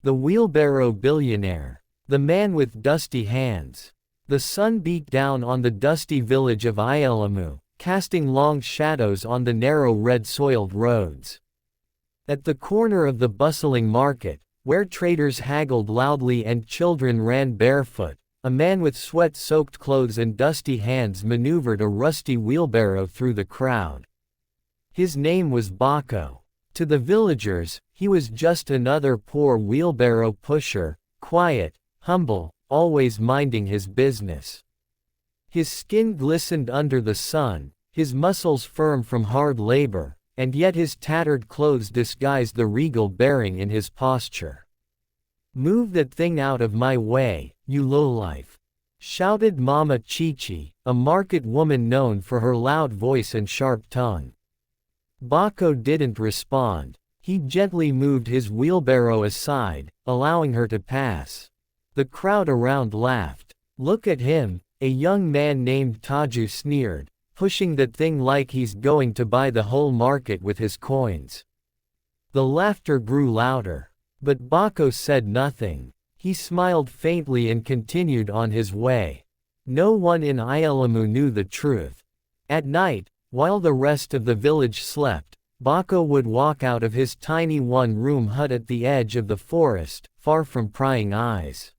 The wheelbarrow billionaire. The man with dusty hands. The sun beat down on the dusty village of Ielamu, casting long shadows on the narrow red-soiled roads. At the corner of the bustling market, where traders haggled loudly and children ran barefoot, a man with sweat-soaked clothes and dusty hands maneuvered a rusty wheelbarrow through the crowd. His name was Bako. To the villagers, he was just another poor wheelbarrow pusher, quiet, humble, always minding his business. His skin glistened under the sun, his muscles firm from hard labor, and yet his tattered clothes disguised the regal bearing in his posture. "Move that thing out of my way, you lowlife!" shouted Mama Chichi, a market woman known for her loud voice and sharp tongue. Bako didn't respond. He gently moved his wheelbarrow aside, allowing her to pass. The crowd around laughed. "Look at him," a young man named Taju sneered, pushing that thing like he's going to buy the whole market with his coins. The laughter grew louder. But Bako said nothing. He smiled faintly and continued on his way. No one in Ielamu knew the truth. At night, while the rest of the village slept, Bako would walk out of his tiny one-room hut at the edge of the forest, far from prying eyes.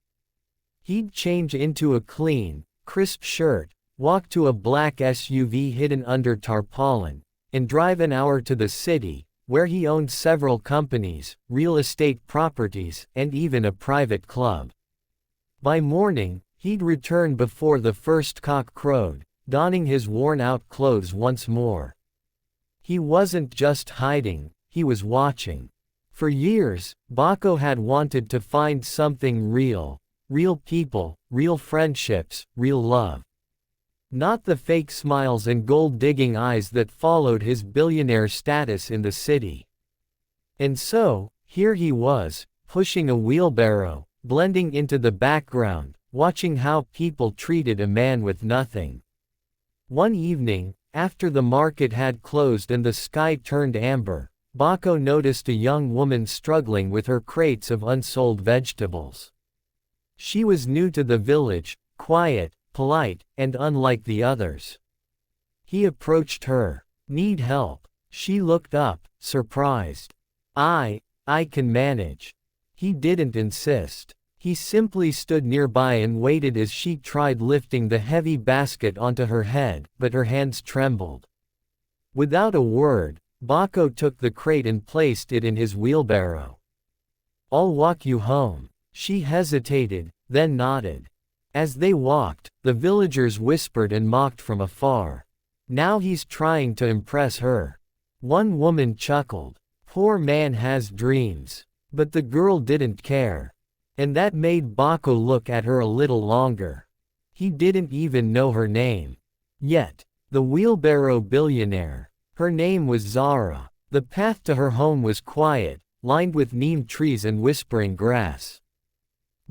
He'd change into a clean, crisp shirt, walk to a black SUV hidden under tarpaulin, and drive an hour to the city, where he owned several companies, real estate properties, and even a private club. By morning, he'd return before the first cock crowed, donning his worn-out clothes once more. He wasn't just hiding, he was watching. For years, Bako had wanted to find something real people, real friendships, real love. Not the fake smiles and gold-digging eyes that followed his billionaire status in the city. And so, here he was, pushing a wheelbarrow, blending into the background, watching how people treated a man with nothing. One evening, after the market had closed and the sky turned amber, Bako noticed a young woman struggling with her crates of unsold vegetables. She was new to the village, quiet, polite, and unlike the others. He approached her. "Need help?" She looked up, surprised. I can manage." He didn't insist. He simply stood nearby and waited as she tried lifting the heavy basket onto her head, but her hands trembled. Without a word, Bako took the crate and placed it in his wheelbarrow. "I'll walk you home." She hesitated, then nodded. As they walked, the villagers whispered and mocked from afar. "Now he's trying to impress her." One woman chuckled. "Poor man has dreams." But the girl didn't care. And that made Bako look at her a little longer. He didn't even know her name. Yet, the wheelbarrow billionaire. Her name was Zara. The path to her home was quiet, lined with neem trees and whispering grass.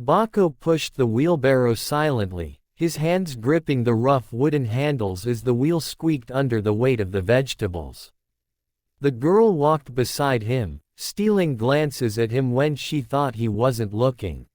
Bako pushed the wheelbarrow silently, his hands gripping the rough wooden handles as the wheel squeaked under the weight of the vegetables. The girl walked beside him, stealing glances at him when she thought he wasn't looking.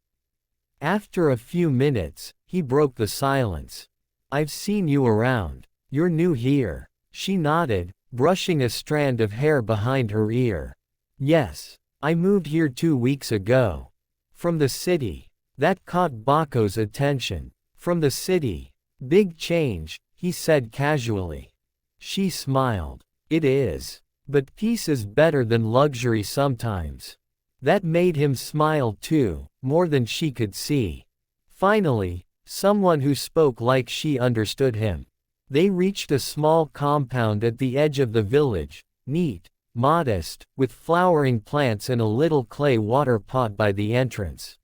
After a few minutes, he broke the silence. "I've seen you around. You're new here." She nodded, brushing a strand of hair behind her ear. "Yes. I moved here 2 weeks ago. From the city." That caught Bako's attention. "From the city. Big change," he said casually. She smiled. "It is. But peace is better than luxury sometimes." That made him smile too, more than she could see. Finally, someone who spoke like she understood him. They reached a small compound at the edge of the village, neat, modest, with flowering plants and a little clay water pot by the entrance.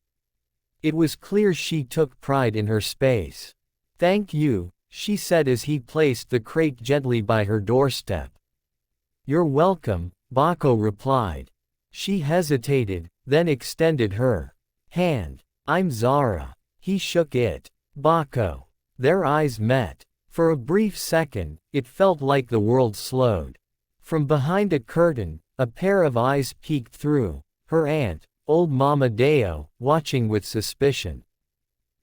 It was clear she took pride in her space. "Thank you," she said as he placed the crate gently by her doorstep. "You're welcome," Bako replied. She hesitated, then extended her hand. "I'm Zara." He shook it. "Bako." Their eyes met. For a brief second, it felt like the world slowed. From behind a curtain, a pair of eyes peeked through. Her aunt, old Mama Deo, watching with suspicion.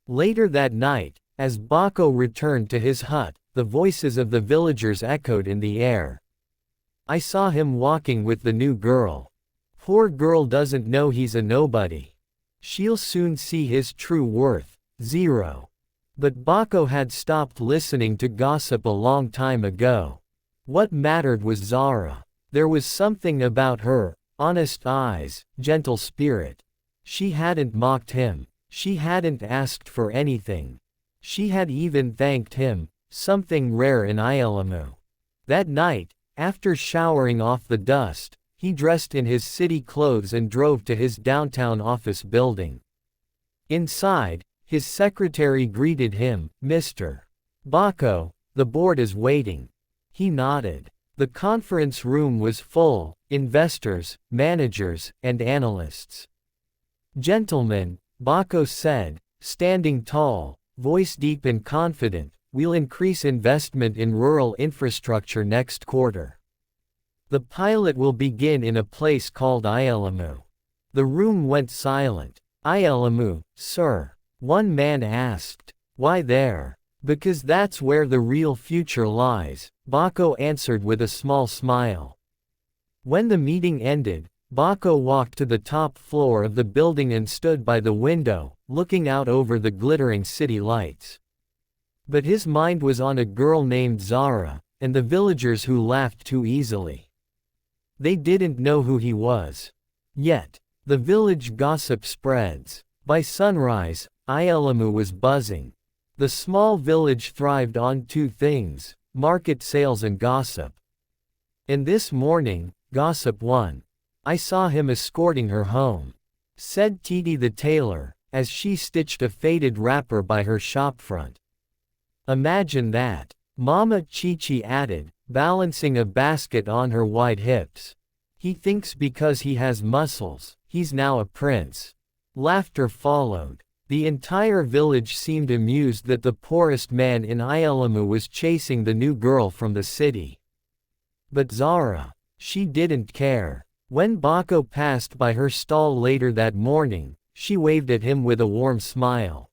Later that night, as Bako returned to his hut, the voices of the villagers echoed in the air. I saw him walking with the new girl. Poor girl doesn't know he's a nobody. She'll soon see his true worth, zero. But Bako had stopped listening to gossip a long time ago. What mattered was Zara. There was something about her, honest eyes, gentle spirit. She hadn't mocked him. She hadn't asked for anything. She had even thanked him, something rare in Ielamu. That night, after showering off the dust, he dressed in his city clothes and drove to his downtown office building. Inside, his secretary greeted him, "Mr. Bako, the board is waiting." He nodded. The conference room was full, investors, managers, and analysts. "Gentlemen," Bako said, standing tall, voice deep and confident, "we'll increase investment in rural infrastructure next quarter. The pilot will begin in a place called Ielamu." The room went silent. "Ielamu, sir?" one man asked. "Why there?" "Because that's where the real future lies," Bako answered with a small smile. When the meeting ended, Bako walked to the top floor of the building and stood by the window, looking out over the glittering city lights. But his mind was on a girl named Zara, and the villagers who laughed too easily. They didn't know who he was. Yet, the village gossip spreads. By sunrise, Ielamu was buzzing. The small village thrived on two things: market sales and gossip. And this morning, gossip won. "I saw him escorting her home," said Titi the tailor, as she stitched a faded wrapper by her shopfront. "Imagine that," Mama Chichi added, balancing a basket on her wide hips. "He thinks because he has muscles, he's now a prince." Laughter followed. The entire village seemed amused that the poorest man in Ielamu was chasing the new girl from the city. But Zara, she didn't care. When Bako passed by her stall later that morning, she waved at him with a warm smile.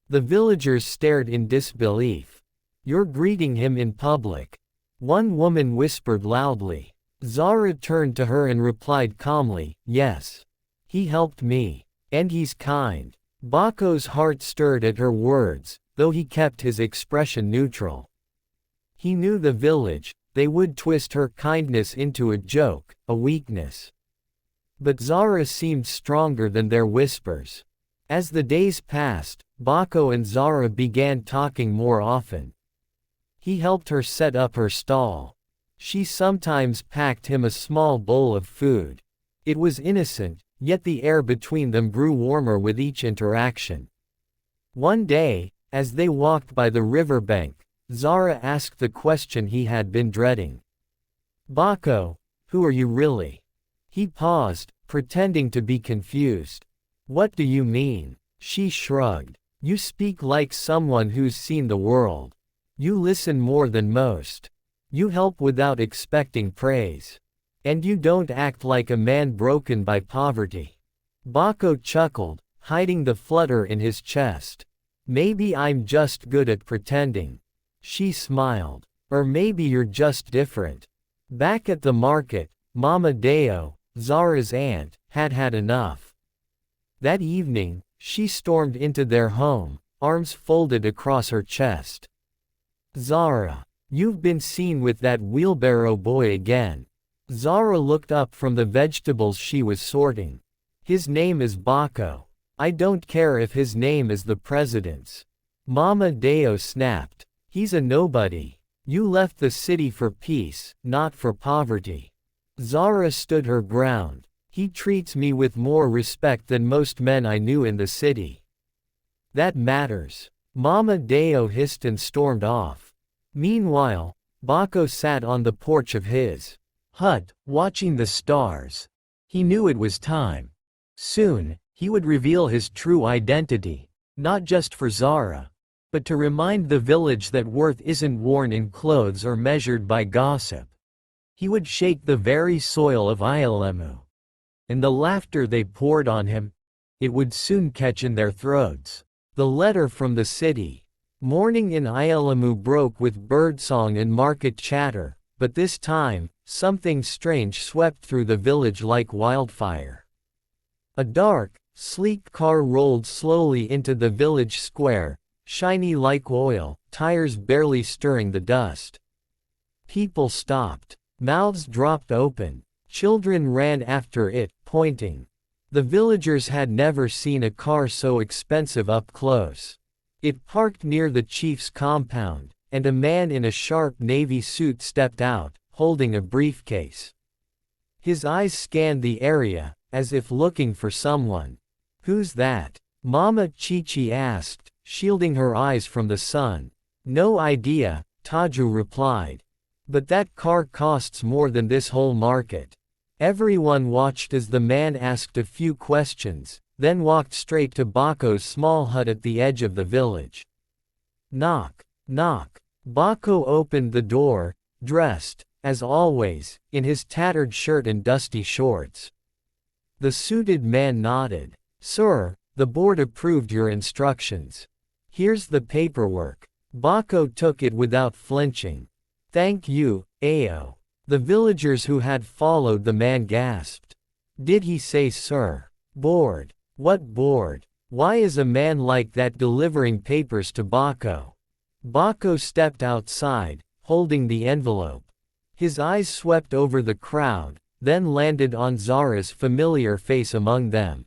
The villagers stared in disbelief. "You're greeting him in public," one woman whispered loudly. Zara turned to her and replied calmly, "Yes. He helped me. And he's kind." Bako's heart stirred at her words, though he kept his expression neutral. He knew the village, they would twist her kindness into a joke, a weakness. But Zara seemed stronger than their whispers. As the days passed, Bako and Zara began talking more often. He helped her set up her stall. She sometimes packed him a small bowl of food. It was innocent, yet the air between them grew warmer with each interaction. One day, as they walked by the riverbank, Zara asked the question he had been dreading. "Bako, who are you really?" He paused, pretending to be confused. "What do you mean?" She shrugged. "You speak like someone who's seen the world. You listen more than most. You help without expecting praise. And you don't act like a man broken by poverty." Bako chuckled, hiding the flutter in his chest. "Maybe I'm just good at pretending." She smiled. "Or maybe you're just different." Back at the market, Mama Deo, Zara's aunt, had had enough. That evening, she stormed into their home, arms folded across her chest. "Zara, you've been seen with that wheelbarrow boy again." Zara looked up from the vegetables she was sorting. "His name is Bako. I don't care if his name is the president's." Mama Deo snapped. "He's a nobody. You left the city for peace, not for poverty." Zara stood her ground. "He treats me with more respect than most men I knew in the city." "That matters." Mama Deo hissed and stormed off. Meanwhile, Bako sat on the porch of his hut, watching the stars. He knew it was time. Soon, he would reveal his true identity, not just for Zara, but to remind the village that worth isn't worn in clothes or measured by gossip. He would shake the very soil of Ielamu. and the laughter they poured on him, it would soon catch in their throats. The letter from the city. Morning in Ielamu broke with birdsong and market chatter, but this time, something strange swept through the village like wildfire. A dark, sleek car rolled slowly into the village square, shiny like oil, tires barely stirring the dust. People stopped. Mouths dropped open. Children ran after it, pointing. The villagers had never seen a car so expensive up close. It parked near the chief's compound, and a man in a sharp navy suit stepped out, holding a briefcase. His eyes scanned the area, as if looking for someone. "Who's that?" Mama Chichi asked, shielding her eyes from the sun. "No idea," Taju replied. "But that car costs more than this whole market." Everyone watched as the man asked a few questions, then walked straight to Bako's small hut at the edge of the village. Knock, knock. Bako opened the door, dressed, as always, in his tattered shirt and dusty shorts. The suited man nodded. "Sir, the board approved your instructions. Here's the paperwork." Bako took it without flinching. "Thank you, Ao." The villagers who had followed the man gasped. "Did he say sir? Board? What board? Why is a man like that delivering papers to Bako?" Bako stepped outside, holding the envelope. His eyes swept over the crowd, then landed on Zara's familiar face among them.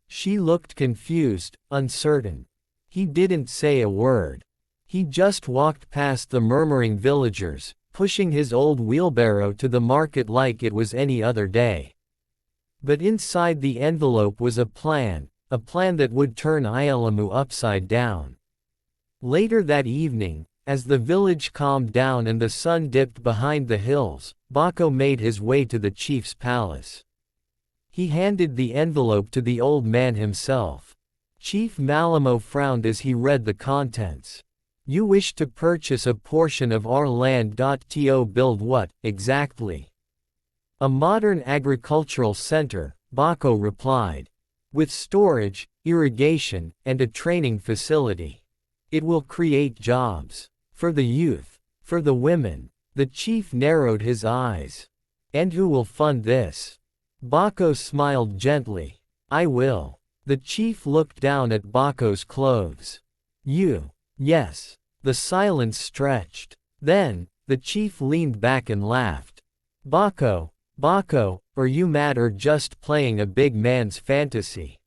She looked confused, uncertain. He didn't say a word. He just walked past the murmuring villagers, pushing his old wheelbarrow to the market like it was any other day. But inside the envelope was a plan that would turn Ielamu upside down. Later that evening, as the village calmed down and the sun dipped behind the hills, Bako made his way to the chief's palace. He handed the envelope to the old man himself. Chief Malamo frowned as he read the contents. "You wish to purchase a portion of our land. To build what, exactly?" "A modern agricultural center," Bako replied. "With storage, irrigation, and a training facility. It will create jobs. For the youth. For the women." The chief narrowed his eyes. "And who will fund this?" Bako smiled gently. "I will." The chief looked down at Bako's clothes. "You?" "Yes." The silence stretched. Then, the chief leaned back and laughed. Bako, are you mad or just playing a big man's fantasy?"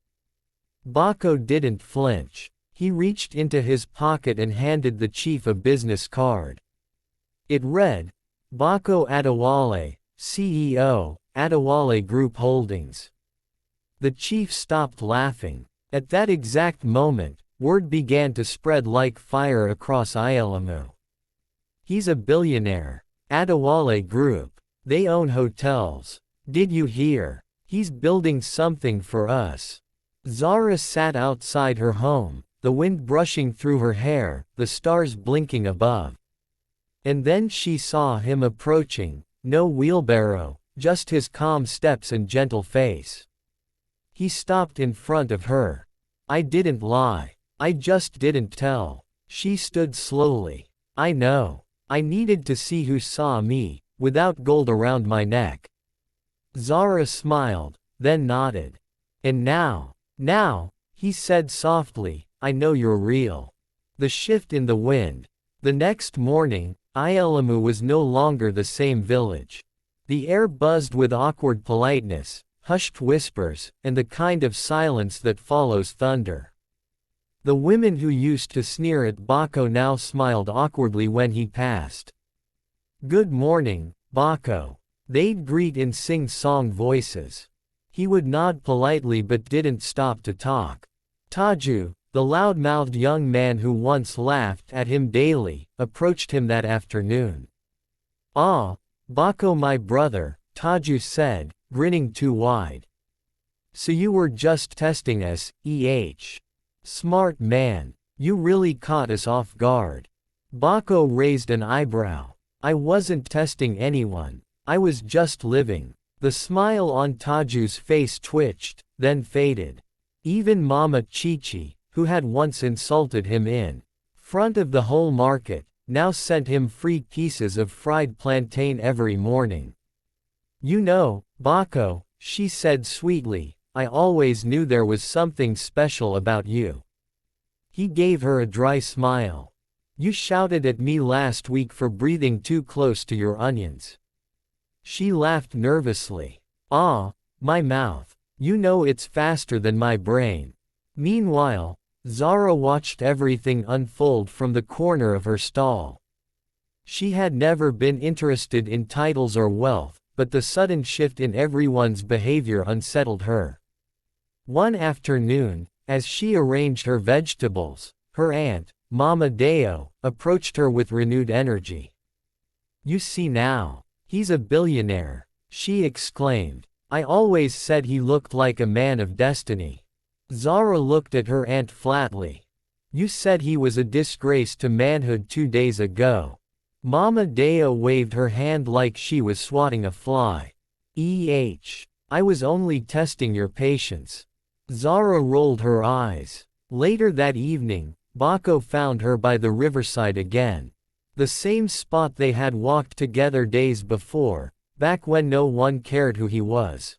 Bako didn't flinch. He reached into his pocket and handed the chief a business card. It read, "Bako Adewale, CEO, Adewale Group Holdings." The chief stopped laughing. At that exact moment, word began to spread like fire across Ielamu. "He's a billionaire. Adewale Group. They own hotels. Did you hear? He's building something for us." Zara sat outside her home, the wind brushing through her hair, the stars blinking above. And then she saw him approaching, no wheelbarrow, just his calm steps and gentle face. He stopped in front of her. "I didn't lie. I just didn't tell." She stood slowly. "I know. I needed to see who saw me, without gold around my neck." Zara smiled, then nodded. "And now, he said softly, I know you're real." The shift in the wind. The next morning, Ielamu was no longer the same village. The air buzzed with awkward politeness, hushed whispers, and the kind of silence that follows thunder. The women who used to sneer at Bako now smiled awkwardly when he passed. "Good morning, Bako." They'd greet in sing-song voices. He would nod politely but didn't stop to talk. Taju, the loud-mouthed young man who once laughed at him daily, approached him that afternoon. "Ah, Bako my brother," Taju said, grinning too wide. "So you were just testing us, Smart man. You really caught us off guard." Bako raised an eyebrow. "I wasn't testing anyone. I was just living." The smile on Taju's face twitched, then faded. Even Mama Chichi, who had once insulted him in front of the whole market, now sent him free pieces of fried plantain every morning. You know, Bako, she said sweetly, I always knew there was something special about you. He gave her a dry smile. You shouted at me last week for breathing too close to your onions. She laughed nervously. Ah, my mouth. You know it's faster than my brain. Meanwhile, Zara watched everything unfold from the corner of her stall. She had never been interested in titles or wealth, but the sudden shift in everyone's behavior unsettled her. One afternoon, as she arranged her vegetables, her aunt, Mama Deo, approached her with renewed energy. You see now, he's a billionaire, she exclaimed. I always said he looked like a man of destiny. Zara looked at her aunt flatly. You said he was a disgrace to manhood 2 days ago. Mama Deo waved her hand like she was swatting a fly. I was only testing your patience. Zara rolled her eyes. Later that evening, Bako found her by the riverside again. The same spot they had walked together days before, back when no one cared who he was.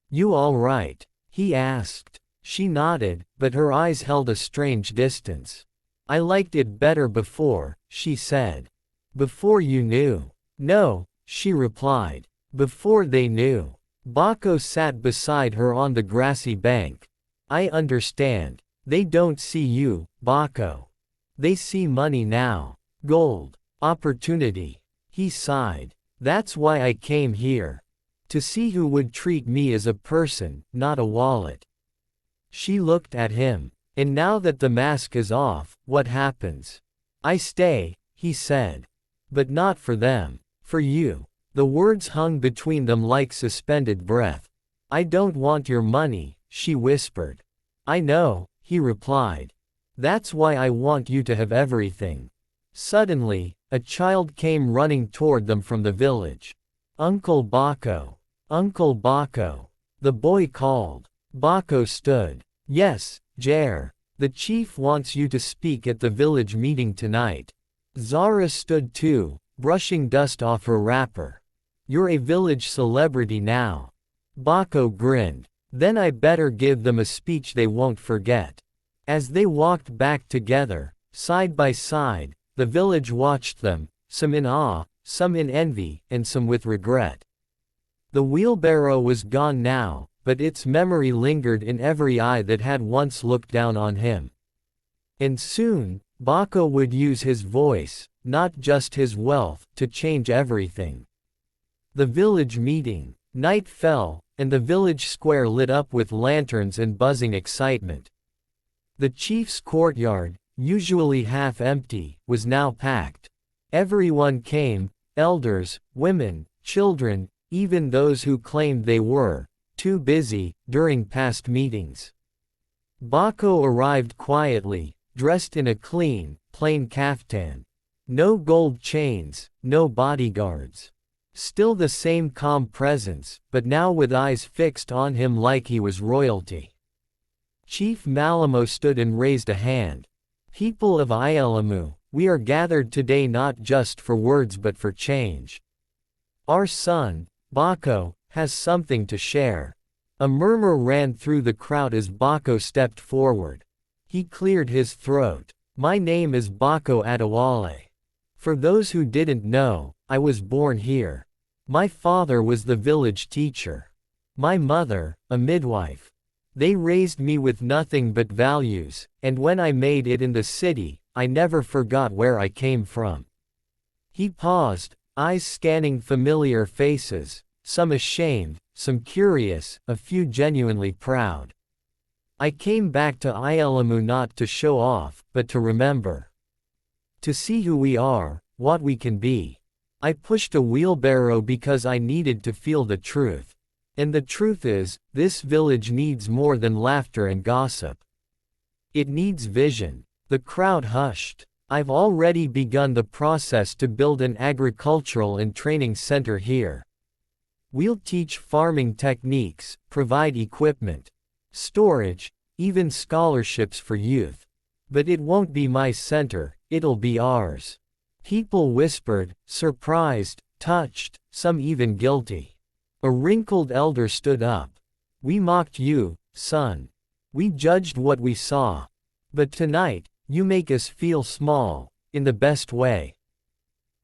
You all right? He asked. She nodded, but her eyes held a strange distance. I liked it better before, she said. Before you knew. No, she replied. Before they knew. Bako sat beside her on the grassy bank. I understand. They don't see you, Bako. They see money now. Gold. Opportunity. He sighed. That's why I came here. To see who would treat me as a person, not a wallet. She looked at him. And now that the mask is off, what happens? I stay, he said. But not for them. For you. The words hung between them like suspended breath. I don't want your money, she whispered. I know, he replied. That's why I want you to have everything. Suddenly, a child came running toward them from the village. Uncle Bako. Uncle Bako. The boy called. Bako stood. Yes, Jer. The chief wants you to speak at the village meeting tonight. Zara stood too, brushing dust off her wrapper. You're a village celebrity now. Bako grinned. Then I better give them a speech they won't forget. As they walked back together, side by side, the village watched them, some in awe, some in envy, and some with regret. The wheelbarrow was gone now, but its memory lingered in every eye that had once looked down on him. And soon, Bako would use his voice, not just his wealth, to change everything. The village meeting. Night fell, and the village square lit up with lanterns and buzzing excitement. The chief's courtyard, usually half empty, was now packed. Everyone came, elders, women, children, even those who claimed they were too busy during past meetings. Bako arrived quietly, dressed in a clean, plain kaftan. No gold chains, no bodyguards. Still the same calm presence, but now with eyes fixed on him like he was royalty. Chief Malamo stood and raised a hand. People of Ielamu, we are gathered today not just for words but for change. Our son, Bako, has something to share. A murmur ran through the crowd as Bako stepped forward. He cleared his throat. My name is Bako Adewale. For those who didn't know, I was born here. My father was the village teacher. My mother, a midwife. They raised me with nothing but values, and when I made it in the city, I never forgot where I came from. He paused, eyes scanning familiar faces, some ashamed, some curious, a few genuinely proud. I came back to Ielamu not to show off, but to remember. To see who we are, what we can be. I pushed a wheelbarrow because I needed to feel the truth. And the truth is, this village needs more than laughter and gossip. It needs vision. The crowd hushed. I've already begun the process to build an agricultural and training center here. We'll teach farming techniques, provide equipment, storage, even scholarships for youth. But it won't be my center, it'll be ours." People whispered, surprised, touched, some even guilty. A wrinkled elder stood up. "We mocked you, son. We judged what we saw. But tonight, you make us feel small, in the best way."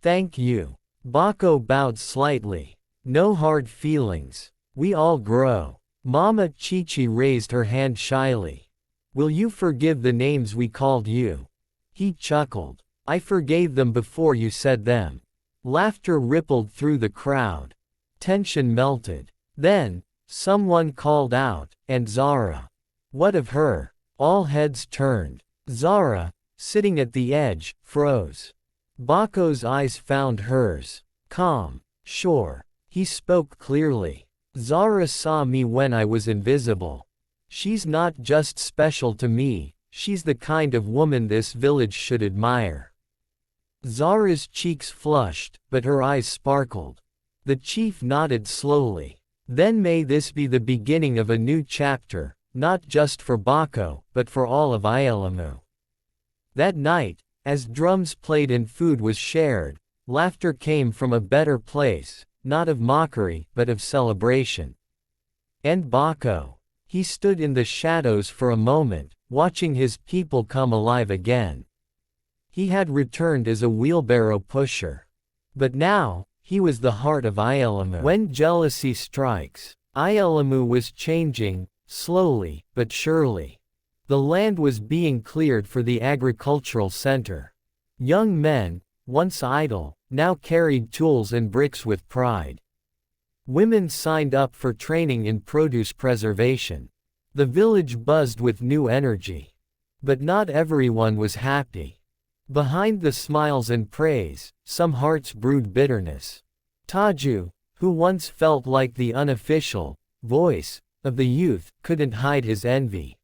"Thank you." Baco bowed slightly. "No hard feelings. We all grow." Mama Chichi raised her hand shyly. "Will you forgive the names we called you?" He chuckled. "I forgave them before you said them." Laughter rippled through the crowd. Tension melted. Then, someone called out, "And Zara? What of her?" All heads turned. Zara, sitting at the edge, froze. Baco's eyes found hers. Calm. Sure. He spoke clearly. "Zara saw me when I was invisible. She's not just special to me, she's the kind of woman this village should admire." Zara's cheeks flushed, but her eyes sparkled. The chief nodded slowly. "Then may this be the beginning of a new chapter, not just for Baco, but for all of Ielamu." That night, as drums played and food was shared, laughter came from a better place, not of mockery, but of celebration. And Baco. He stood in the shadows for a moment, watching his people come alive again. He had returned as a wheelbarrow pusher. But now, he was the heart of Ielamu. When jealousy strikes, Ielamu was changing, slowly, but surely. The land was being cleared for the agricultural center. Young men, once idle, now carried tools and bricks with pride. Women signed up for training in produce preservation. The village buzzed with new energy. But not everyone was happy. Behind the smiles and praise, some hearts brewed bitterness. Taju, who once felt like the unofficial voice of the youth, couldn't hide his envy.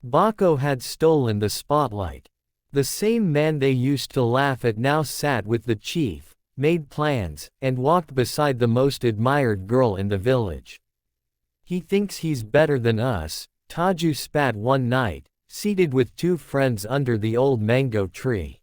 Baco had stolen the spotlight. The same man they used to laugh at now sat with the chief, made plans, and walked beside the most admired girl in the village. "He thinks he's better than us," Taju spat one night, seated with two friends under the old mango tree.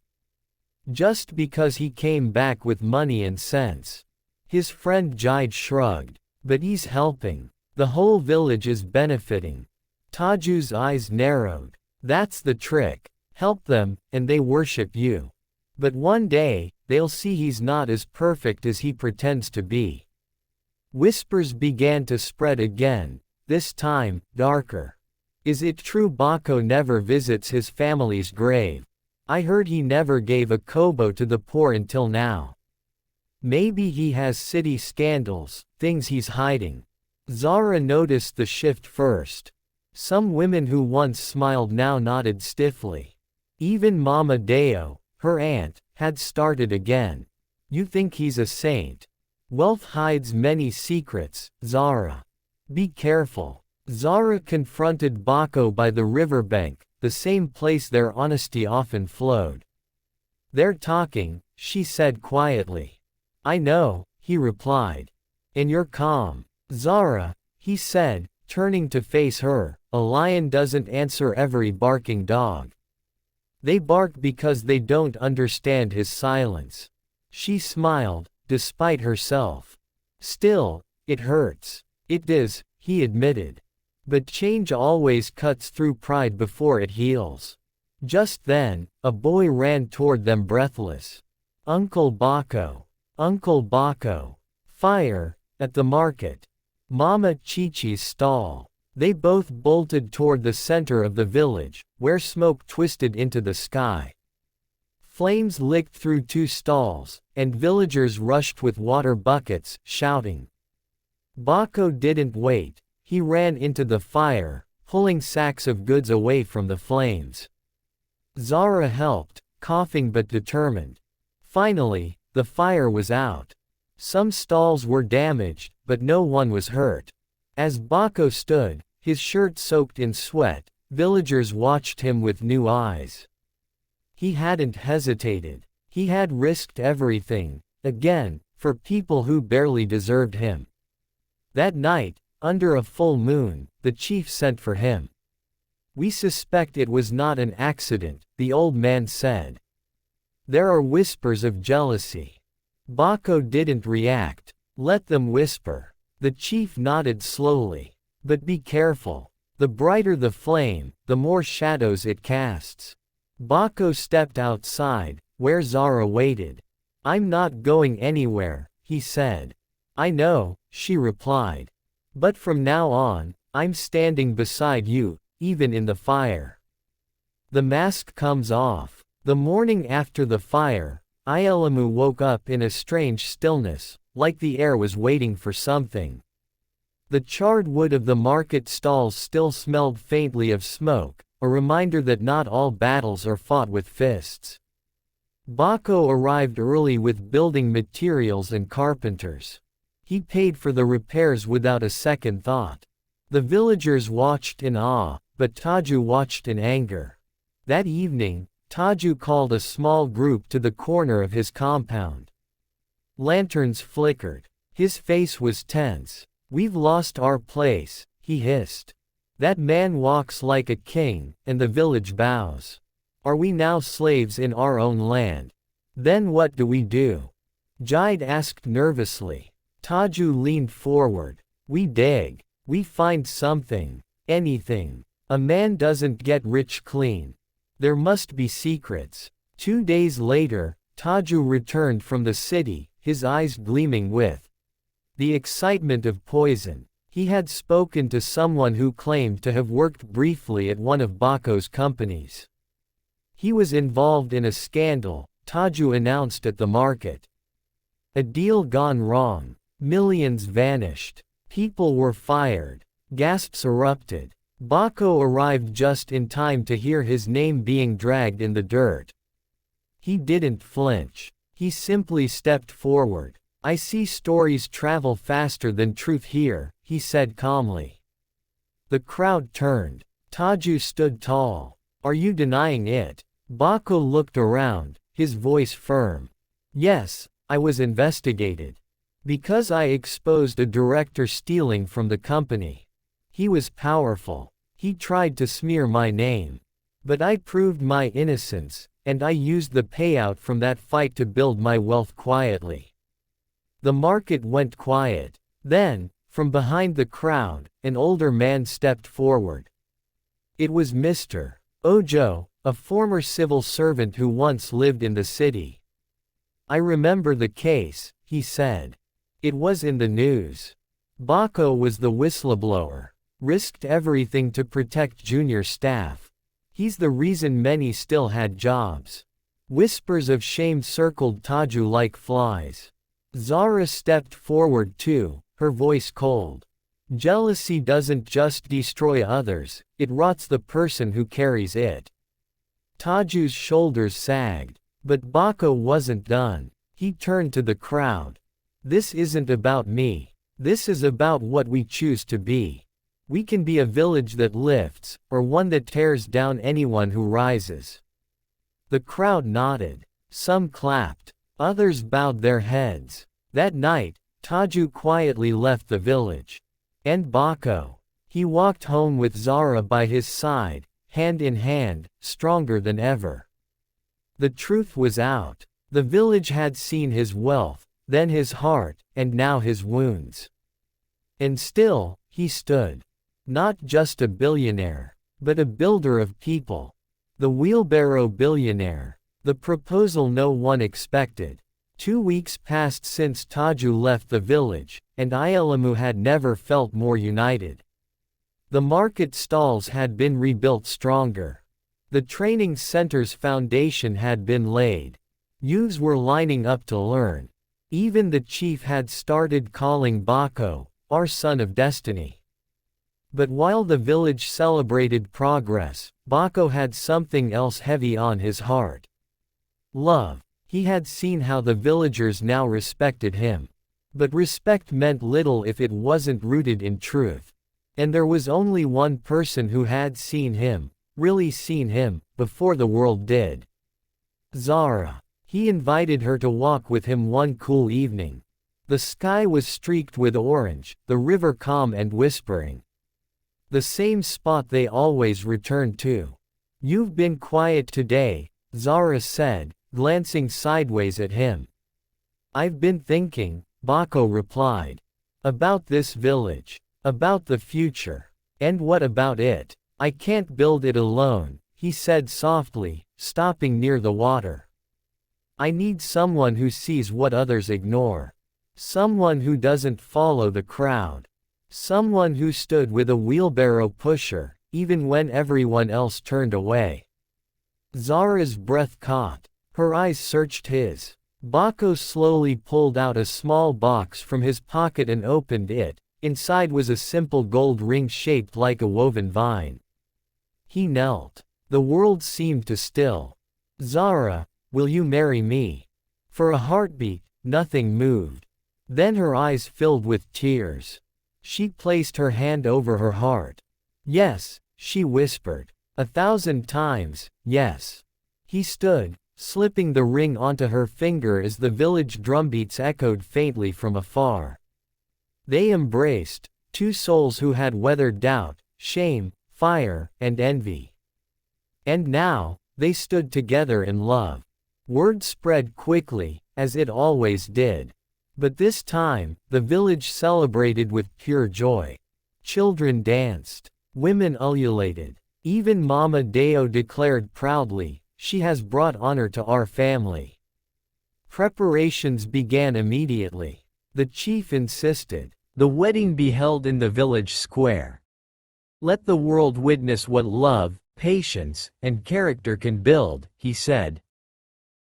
"Just because he came back with money and sense." His friend Jide shrugged. "But he's helping. The whole village is benefiting." Taju's eyes narrowed. "That's the trick. Help them, and they worship you. But one day, they'll see he's not as perfect as he pretends to be." Whispers began to spread again, this time, darker. "Is it true Baco never visits his family's grave? I heard he never gave a kobo to the poor until now. Maybe he has city scandals, things he's hiding." Zara noticed the shift first. Some women who once smiled now nodded stiffly. Even Mama Deo, her aunt, had started again. "You think he's a saint? Wealth hides many secrets, Zara. Be careful." Zara confronted Baco by the riverbank, the same place their honesty often flowed. "They're talking," she said quietly. "I know," he replied. "And you're calm." "Zara," he said, turning to face her, "a lion doesn't answer every barking dog. They bark because they don't understand his silence." She smiled, despite herself. "Still, it hurts." "It does," he admitted. "But change always cuts through pride before it heals." Just then, a boy ran toward them breathless. "Uncle Baco! Uncle Baco! Fire! At the market! Mama Chichi's stall!" They both bolted toward the center of the village, where smoke twisted into the sky. Flames licked through two stalls, and villagers rushed with water buckets, shouting. Baco didn't wait. He ran into the fire, pulling sacks of goods away from the flames. Zara helped, coughing but determined. Finally, the fire was out. Some stalls were damaged, but no one was hurt. As Baco stood, his shirt soaked in sweat, villagers watched him with new eyes. He hadn't hesitated. He had risked everything, again, for people who barely deserved him. That night, under a full moon, the chief sent for him. "We suspect it was not an accident," the old man said. "There are whispers of jealousy." Bako didn't react. "Let them whisper." The chief nodded slowly. "But be careful. The brighter the flame, the more shadows it casts." Bako stepped outside, where Zara waited. "I'm not going anywhere," he said. "I know," she replied. "But from now on, I'm standing beside you, even in the fire." The mask comes off. The morning after the fire, Ayelamu woke up in a strange stillness, like the air was waiting for something. The charred wood of the market stalls still smelled faintly of smoke, a reminder that not all battles are fought with fists. Bako arrived early with building materials and carpenters. He paid for the repairs without a second thought. The villagers watched in awe, but Taju watched in anger. That evening, Taju called a small group to the corner of his compound. Lanterns flickered. His face was tense. "We've lost our place," he hissed. "That man walks like a king, and the village bows. Are we now slaves in our own land? Then what do we do?" Jide asked nervously. Taju leaned forward. "We dig. We find something. Anything. A man doesn't get rich clean. There must be secrets." 2 days later, Taju returned from the city, his eyes gleaming with the excitement of poison. He had spoken to someone who claimed to have worked briefly at one of Bako's companies. He was involved in a scandal, Taju announced at the market. A deal gone wrong. Millions vanished. People were fired. Gasps erupted. Bako arrived just in time to hear his name being dragged in the dirt. He didn't flinch. He simply stepped forward. "I see stories travel faster than truth here," he said calmly. The crowd turned. Taju stood tall. "Are you denying it?" Bako looked around, his voice firm. "Yes, I was investigated. Because I exposed a director stealing from the company. He was powerful. He tried to smear my name. But I proved my innocence, and I used the payout from that fight to build my wealth quietly." The market went quiet. Then, from behind the crowd, an older man stepped forward. It was Mr. Ojo, a former civil servant who once lived in the city. "I remember the case," he said. "It was in the news. Bako was the whistleblower. Risked everything to protect junior staff. He's the reason many still had jobs." Whispers of shame circled Taju like flies. Zara stepped forward too, her voice cold. "Jealousy doesn't just destroy others, it rots the person who carries it." Taju's shoulders sagged. But Bako wasn't done. He turned to the crowd. "This isn't about me. This is about what we choose to be. We can be a village that lifts, or one that tears down anyone who rises." The crowd nodded. Some clapped. Others bowed their heads. That night, Taju quietly left the village. And Bako. He walked home with Zara by his side, hand in hand, stronger than ever. The truth was out. The village had seen his wealth, then his heart, and now his wounds. And still, he stood. Not just a billionaire, but a builder of people. The wheelbarrow billionaire. The proposal no one expected. 2 weeks passed since Taju left the village, and Ayelamu had never felt more united. The market stalls had been rebuilt stronger. The training center's foundation had been laid. Youths were lining up to learn. Even the chief had started calling Bako, our son of destiny. But while the village celebrated progress, Bako had something else heavy on his heart. Love. He had seen how the villagers now respected him. But respect meant little if it wasn't rooted in truth. And there was only one person who had seen him, really seen him, before the world did. Zara. He invited her to walk with him one cool evening. The sky was streaked with orange, the river calm and whispering. The same spot they always returned to. "You've been quiet today," Zara said, glancing sideways at him. "I've been thinking," Bako replied. "About this village. About the future. And what about it? I can't build it alone," he said softly, stopping near the water. "I need someone who sees what others ignore. Someone who doesn't follow the crowd. Someone who stood with a wheelbarrow pusher, even when everyone else turned away." Zara's breath caught. Her eyes searched his. Bako slowly pulled out a small box from his pocket and opened it. Inside was a simple gold ring shaped like a woven vine. He knelt. The world seemed to still. "Zara, will you marry me?" For a heartbeat, nothing moved. Then her eyes filled with tears. She placed her hand over her heart. "Yes," she whispered. 1,000 times, yes. He stood, slipping the ring onto her finger as the village drumbeats echoed faintly from afar. They embraced, two souls who had weathered doubt, shame, fire, and envy. And now, they stood together in love. Word spread quickly, as it always did. But this time, the village celebrated with pure joy. Children danced. Women ululated. Even Mama Deo declared proudly, "She has brought honor to our family." Preparations began immediately. The chief insisted the wedding be held in the village square. "Let the world witness what love, patience, and character can build," he said.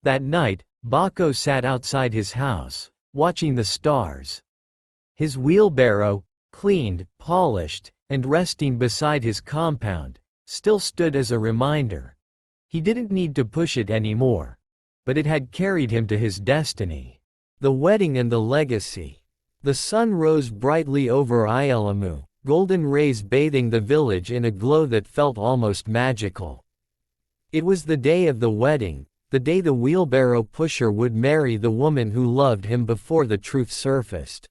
That night, Bako sat outside his house, watching the stars. His wheelbarrow, cleaned, polished, and resting beside his compound, still stood as a reminder. He didn't need to push it anymore. But it had carried him to his destiny. The wedding and the legacy. The sun rose brightly over Ielamu, golden rays bathing the village in a glow that felt almost magical. It was the day of the wedding, the day the wheelbarrow pusher would marry the woman who loved him before the truth surfaced.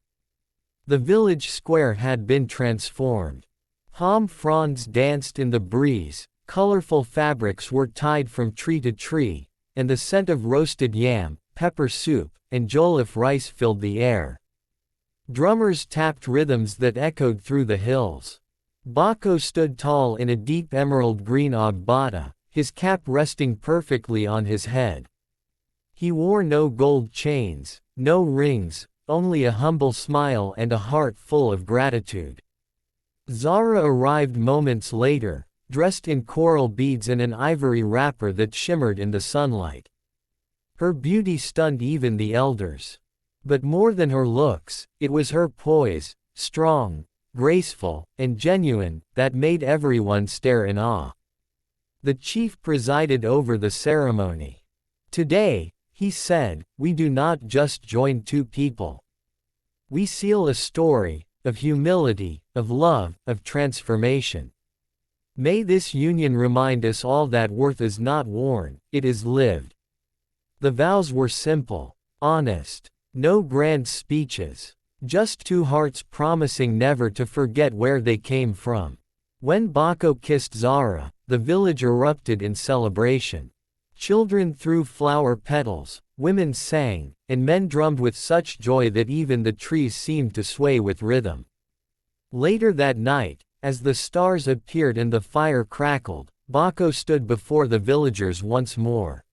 The village square had been transformed. Palm fronds danced in the breeze, colorful fabrics were tied from tree to tree, and the scent of roasted yam, pepper soup, and jollof rice filled the air. Drummers tapped rhythms that echoed through the hills. Bako stood tall in a deep emerald green agbada, his cap resting perfectly on his head. He wore no gold chains, no rings, only a humble smile and a heart full of gratitude. Zara arrived moments later, dressed in coral beads and an ivory wrapper that shimmered in the sunlight. Her beauty stunned even the elders. But more than her looks, it was her poise, strong, graceful, and genuine, that made everyone stare in awe. The chief presided over the ceremony. "Today," he said, "we do not just join two people. We seal a story, of humility, of love, of transformation. May this union remind us all that worth is not worn, it is lived." The vows were simple, honest. No grand speeches. Just two hearts promising never to forget where they came from. When Bako kissed Zara, the village erupted in celebration. Children threw flower petals, women sang, and men drummed with such joy that even the trees seemed to sway with rhythm. Later that night, as the stars appeared and the fire crackled, Bako stood before the villagers once more.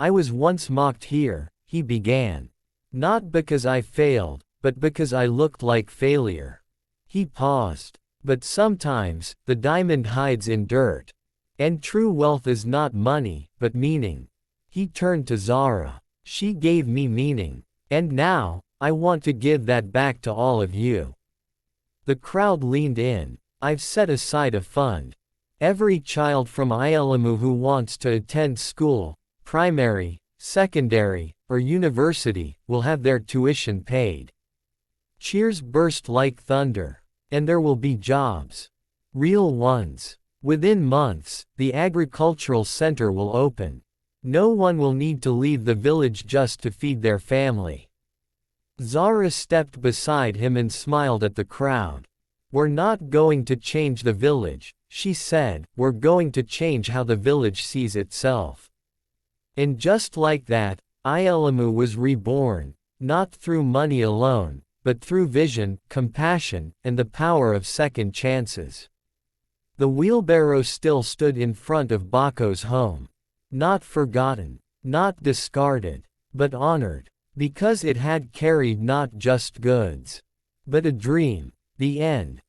"I was once mocked here," he began. "Not because I failed, but because I looked like failure." He paused. "But sometimes, the diamond hides in dirt. And true wealth is not money, but meaning." He turned to Zara. "She gave me meaning. And now, I want to give that back to all of you." The crowd leaned in. "I've set aside a fund. Every child from Ielamu who wants to attend school, primary, secondary, or university, will have their tuition paid." Cheers burst like thunder. "And there will be jobs. Real ones. Within months, the agricultural center will open. No one will need to leave the village just to feed their family." Zara stepped beside him and smiled at the crowd. "We're not going to change the village," she said, "we're going to change how the village sees itself." And just like that, Ayalamu was reborn, not through money alone, but through vision, compassion, and the power of second chances. The wheelbarrow still stood in front of Bako's home. Not forgotten, not discarded, but honored. Because it had carried not just goods, but a dream. The end.